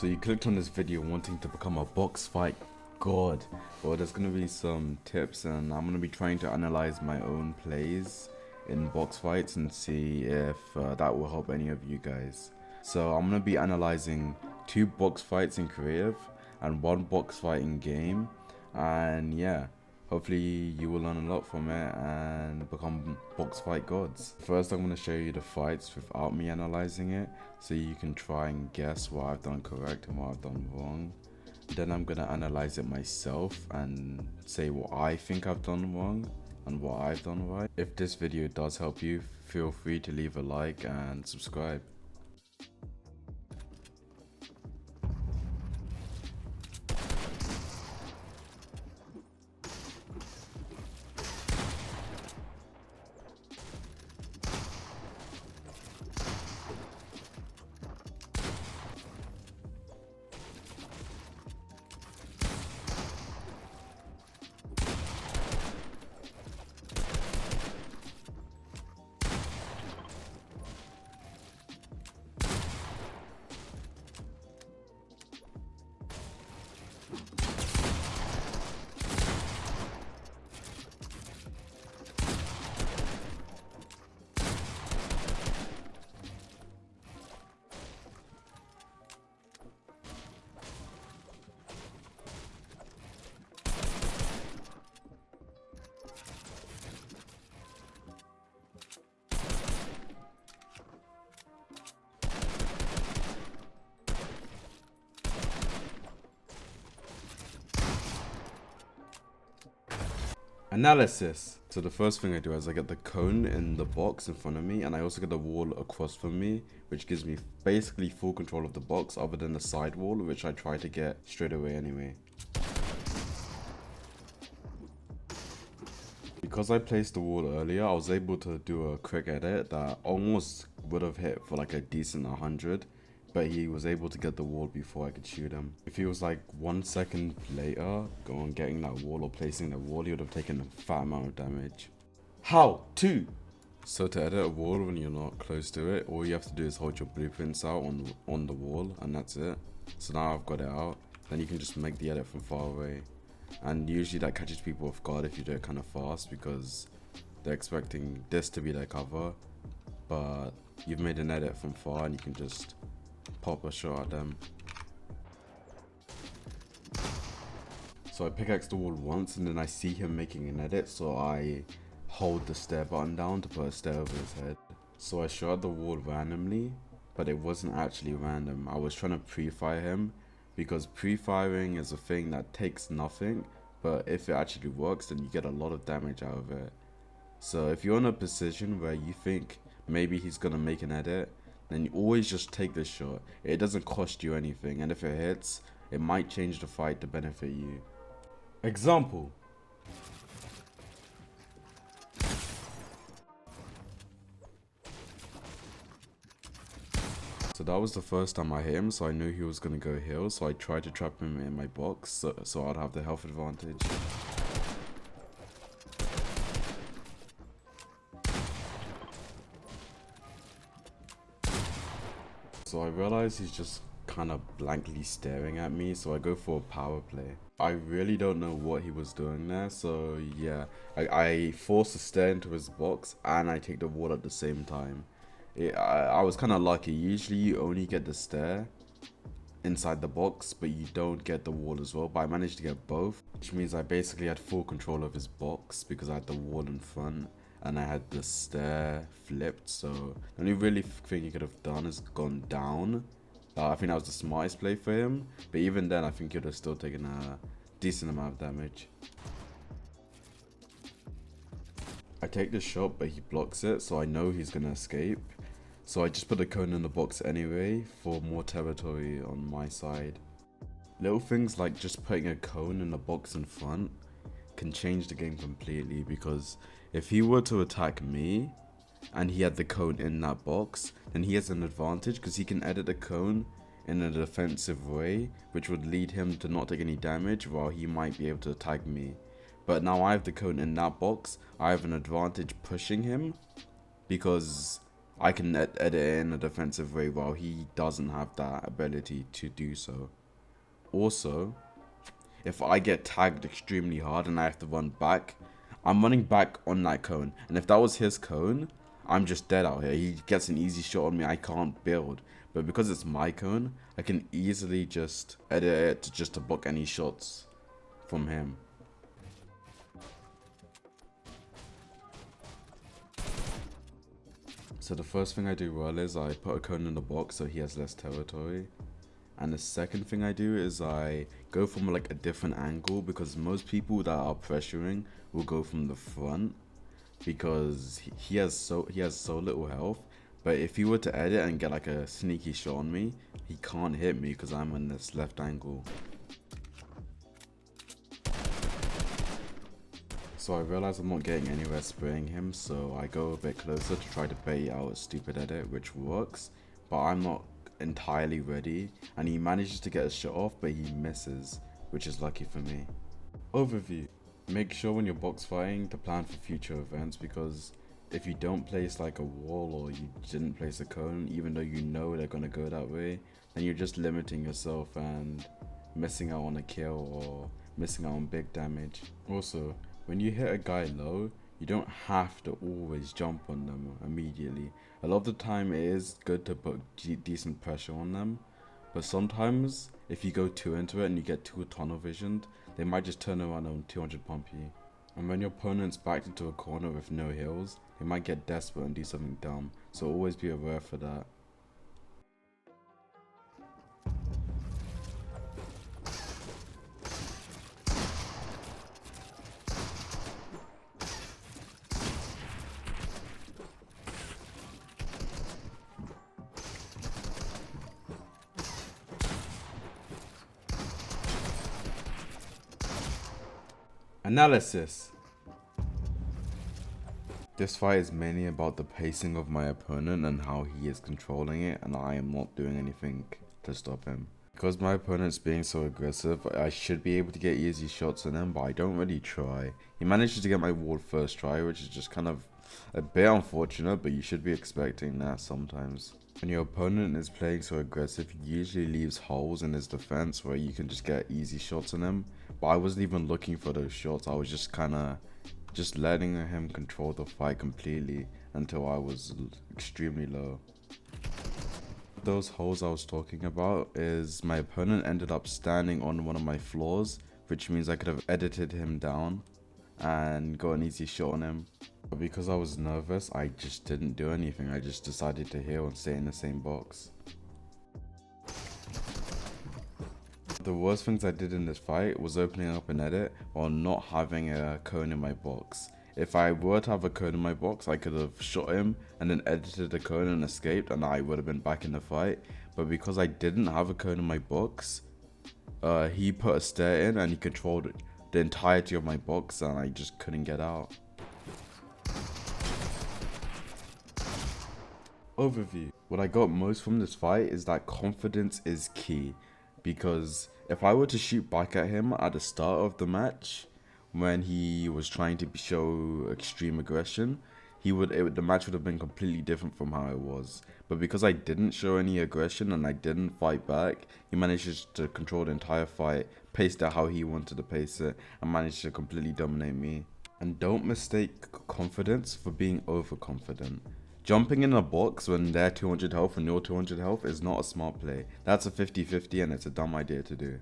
So you clicked on this video wanting to become a box fight god. Well, there's gonna be some tips, and I'm gonna be trying to analyze my own plays in box fights and see if that will help any of you guys. So I'm gonna be analyzing 2 box fights in creative and 1 box fight in game, and yeah, hopefully you will learn a lot from it and become box fight gods. First, I'm going to show you the fights without me analyzing it, so you can try and guess what I've done correct and what I've done wrong. Then I'm going to analyze it myself and say what I think I've done wrong and what I've done right. If this video does help you, feel free to leave a like and subscribe. Analysis. So the first thing I do is I get the cone in the box in front of me, and I also get the wall across from me, which gives me basically full control of the box other than the side wall, which I try to get straight away anyway. Because I placed the wall earlier, I was able to do a quick edit that almost would have hit for like a decent 100, but he was able to get the wall before I could shoot him. If he was like 1 second later on getting that wall or placing the wall, he would have taken a fat amount of damage. How to? So to edit a wall when you're not close to it, all you have to do is hold your blueprints out on the wall, and that's it. So now I've got it out, then you can just make the edit from far away. And usually that catches people off guard if you do it kind of fast, because they're expecting this to be their cover, but you've made an edit from far and you can just pop a shot at them. So I pickaxe the wall once, and then I see him making an edit, so I hold the stair button down to put a stair over his head. So I shot at the wall randomly, but it wasn't actually random. I was trying to pre-fire him, because pre-firing is a thing that takes nothing, but if it actually works, then you get a lot of damage out of it. So if you're in a position where you think maybe he's gonna make an edit, then you always just take this shot. It doesn't cost you anything, and if it hits, it might change the fight to benefit you. Example. So that was the first time I hit him, so I knew he was gonna go heal, so I tried to trap him in my box so I'd have the health advantage. So I realize he's just kind of blankly staring at me, so I go for a power play. I really don't know what he was doing there, so yeah, I force a stare into his box and I take the wall at the same time. I was kind of lucky. Usually you only get the stair inside the box, but you don't get the wall as well, but I managed to get both, which means I basically had full control of his box because I had the wall in front and I had the stair flipped. So the only really thing he could have done is gone down. I think that was the smartest play for him, but even then I think he would have still taken a decent amount of damage. I take the shot, but he blocks it, so I know he's gonna escape. So I just put the cone in the box anyway for more territory on my side. Little things like just putting a cone in the box in front can change the game completely, because if he were to attack me and he had the cone in that box, then he has an advantage because he can edit the cone in a defensive way, which would lead him to not take any damage while he might be able to attack me. But now I have the cone in that box, I have an advantage pushing him because I can edit it in a defensive way while he doesn't have that ability to do so. Also, if I get tagged extremely hard and I have to run back, I'm running back on that cone. And if that was his cone, I'm just dead out here. He gets an easy shot on me, I can't build. But because it's my cone, I can easily just edit it to block any shots from him. So the first thing I do well is I put a cone in the box so he has less territory. And the second thing I do is I go from like a different angle, because most people that are pressuring will go from the front because he has so little health. But if he were to edit and get like a sneaky shot on me, he can't hit me because I'm in this left angle. So I realize I'm not getting anywhere spraying him, so I go a bit closer to try to bait out a stupid edit, which works, but I'm not entirely ready, and he manages to get a shot off, but he misses, which is lucky for me. Overview. Make sure when you're box fighting to plan for future events, because if you don't place like a wall or you didn't place a cone, even though you know they're gonna go that way, then you're just limiting yourself and missing out on a kill or missing out on big damage. Also, when you hit a guy low, you don't have to always jump on them immediately. A lot of the time it is good to put decent pressure on them, but sometimes if you go too into it and you get too tunnel visioned, they might just turn around and 200 pump you. And when your opponent's backed into a corner with no heals, they might get desperate and do something dumb, so always be aware for that. Analysis. This fight is mainly about the pacing of my opponent and how he is controlling it, and I am not doing anything to stop him. Because my opponent's being so aggressive, I should be able to get easy shots on him, but I don't really try. He manages to get my wall first try, which is just kind of a bit unfortunate, but you should be expecting that sometimes. When your opponent is playing so aggressive, he usually leaves holes in his defense where you can just get easy shots on him. But I wasn't even looking for those shots. I was just letting him control the fight completely until I was extremely low. Those holes I was talking about is my opponent ended up standing on one of my floors, which means I could have edited him down and got an easy shot on him. But because I was nervous, I just didn't do anything. I just decided to heal and stay in the same box. The worst things I did in this fight was opening up an edit while not having a cone in my box. If I were to have a cone in my box, I could have shot him and then edited the cone and escaped, and I would have been back in the fight. But because I didn't have a cone in my box, he put a stair in and he controlled the entirety of my box, and I just couldn't get out. Overview. What I got most from this fight is that confidence is key, because if I were to shoot back at him at the start of the match when he was trying to show extreme aggression, the match would have been completely different from how it was. But because I didn't show any aggression and I didn't fight back, he managed to control the entire fight, pace it how he wanted to pace it, and managed to completely dominate me. And don't mistake confidence for being overconfident. Jumping in a box when they're 200 health and you're 200 health is not a smart play. That's a 50-50 and it's a dumb idea to do.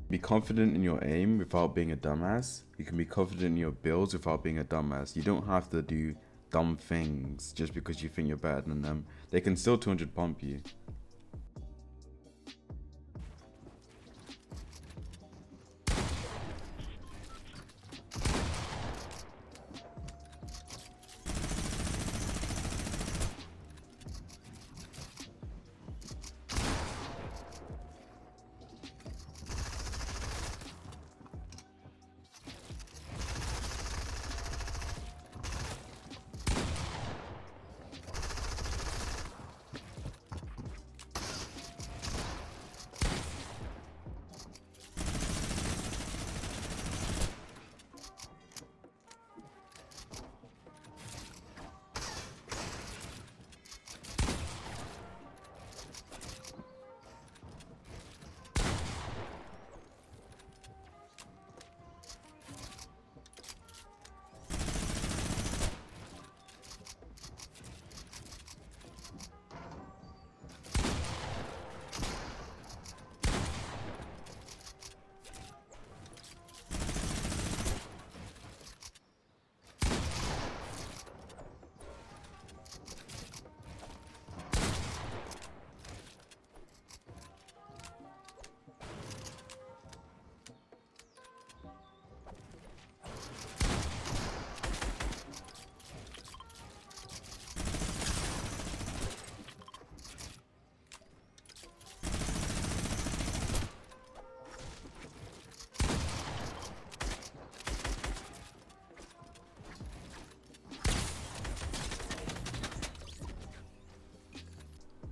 Be confident in your aim without being a dumbass. You can be confident in your builds without being a dumbass. You don't have to do dumb things just because you think you're better than them. They can still 200 pump you.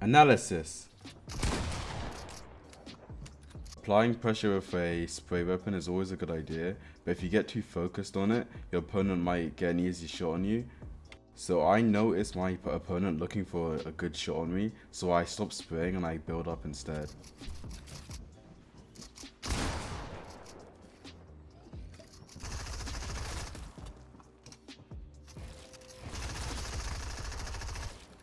Analysis. Applying pressure with a spray weapon is always a good idea, but if you get too focused on it, your opponent might get an easy shot on you. So I noticed my opponent looking for a good shot on me, so I stopped spraying and I build up instead.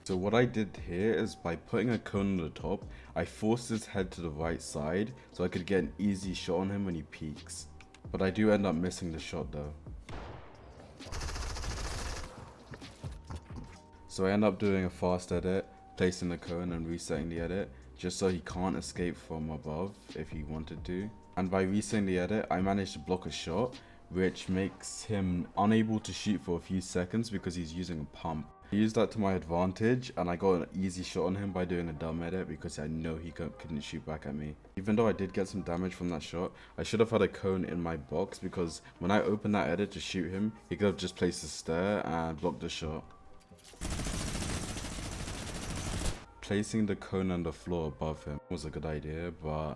So what I did here is by putting a cone on the top, I forced his head to the right side so I could get an easy shot on him when he peeks. But I do end up missing the shot though. So I end up doing a fast edit, placing the cone and resetting the edit, just so he can't escape from above if he wanted to. And by resetting the edit, I managed to block a shot, which makes him unable to shoot for a few seconds because he's using a pump. I used that to my advantage and I got an easy shot on him by doing a dumb edit because I know he couldn't shoot back at me. Even though I did get some damage from that shot, I should have had a cone in my box because when I opened that edit to shoot him, he could have just placed a stair and blocked the shot. Placing the cone on the floor above him was a good idea, but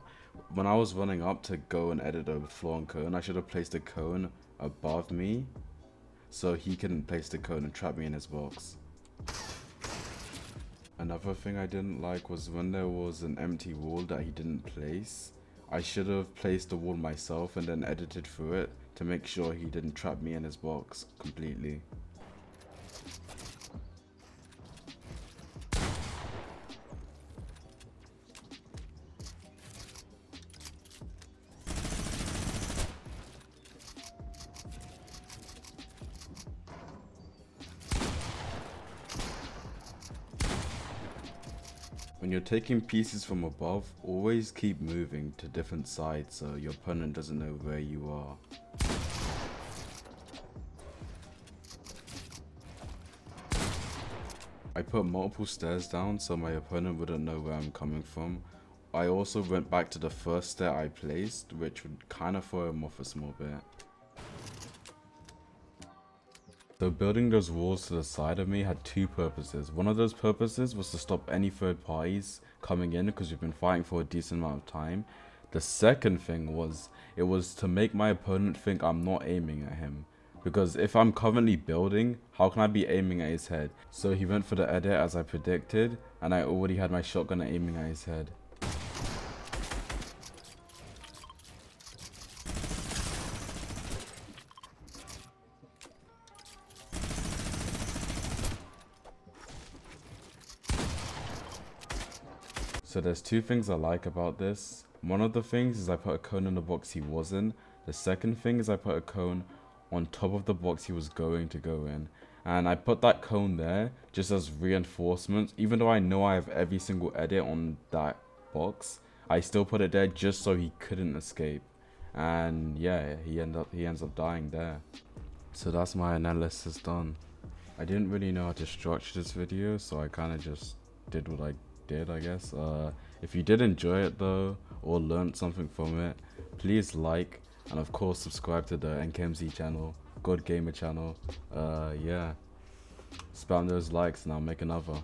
when I was running up to go and edit the floor and cone, I should have placed the cone above me so he couldn't place the cone and trap me in his box. Another thing I didn't like was when there was an empty wall that he didn't place. I should have placed the wall myself and then edited through it to make sure he didn't trap me in his box completely. When you're taking pieces from above, always keep moving to different sides so your opponent doesn't know where you are. I put multiple stairs down so my opponent wouldn't know where I'm coming from. I also went back to the first stair I placed, which would kind of throw him off a small bit. So building those walls to the side of me had two purposes. One of those purposes was to stop any third parties coming in because we've been fighting for a decent amount of time. The second thing was, it was to make my opponent think I'm not aiming at him. Because if I'm currently building, how can I be aiming at his head? So he went for the edit as I predicted, and I already had my shotgun aiming at his head. So there's two things I like about this. One of the things is I put a cone in the box he was in. The second thing is I put a cone on top of the box he was going to go in. And I put that cone there just as reinforcement. Even though I know I have every single edit on that box, I still put it there just so he couldn't escape. And yeah, he ends up dying there. So that's my analysis done. I didn't really know how to structure this video, so I kind of just did what I did, I guess. If you did enjoy it though, or learned something from it, please like, and of course subscribe to the NKMZ channel, God Gamer channel. Yeah, spam those likes and I'll make another.